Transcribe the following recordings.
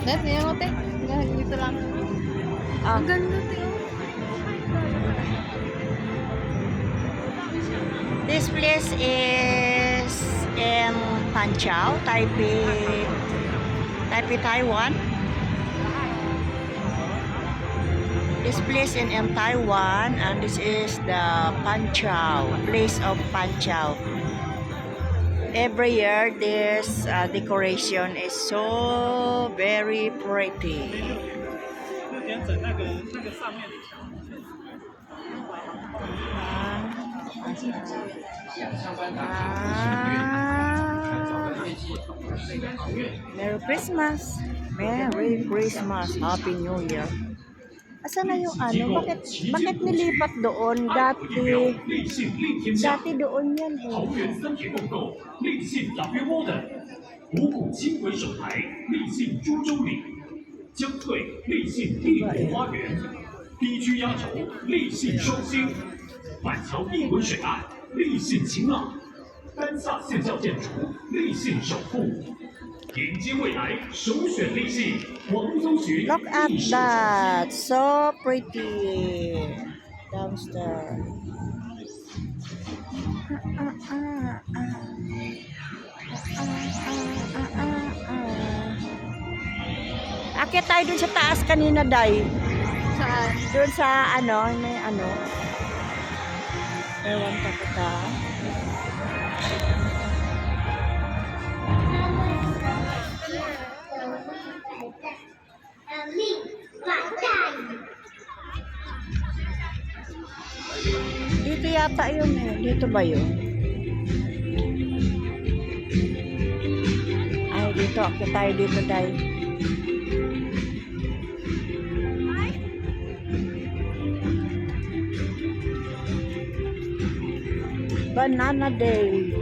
Dahil niya mo, te. Dito lang. Ang ganda, te. This place is in Panchao, Taipei, Taiwan. This place in Taiwan, and this is the Panchao, place of Panchao. Every year, this decoration is so very pretty. Merry Christmas! Merry Christmas! Happy New Year! Asan na yung ano? Bakit nilipat doon? Dati doon yan eh. 立信大约窝的五股轻轨首台立信株洲里，将对立信帝国花园，低居压轴立信双星，板桥一滚水岸立信晴朗，丹萨现校建筑立信首富，迎接未来首选立信王宗学。 Look at that! So pretty! Downstairs. Akit tayo dun sa taas kanina, Day. Saan? Doon sa ano, may ano. Ewan ka kita. Dito yata yun eh. Dito ba yun? Ay, dito. Akit tayo dito, Day. Banana Day.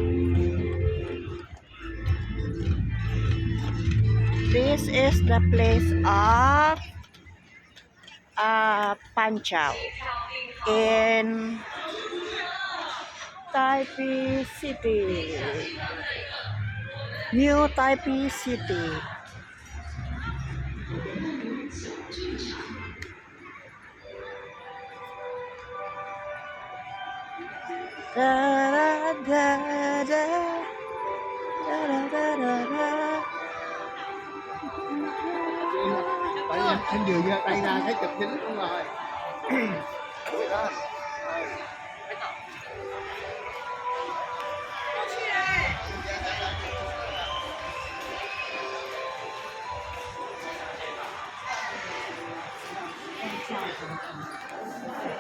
This is the place of Panchao in Taipei City. New Taipei City. Da da da da da da da da da. Anh vừa giơ tay ra thấy chụp dính luôn rồi.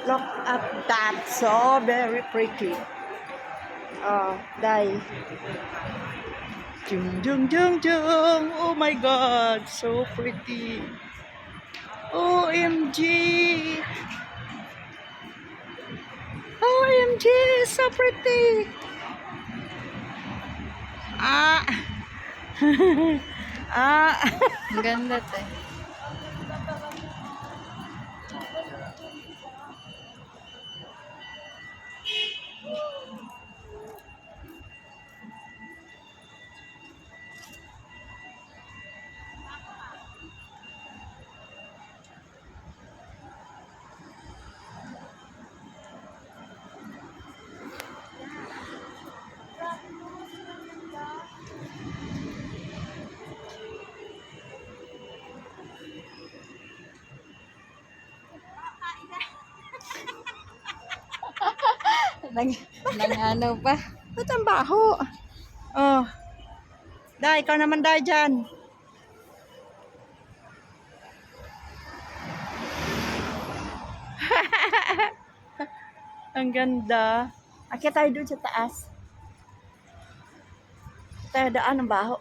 Look at that, so very pretty. Oh, Day. Jung jung jung jung. Oh my God, so pretty. OMG. OMG, so pretty. Ah. Ah. Ang ganda, te. Nang ano pa? Ba't ang baho? Oh. Day, ikaw naman, Day, dyan. Ang ganda. Akit tayo doon sa taas. Tayo daan ang baho.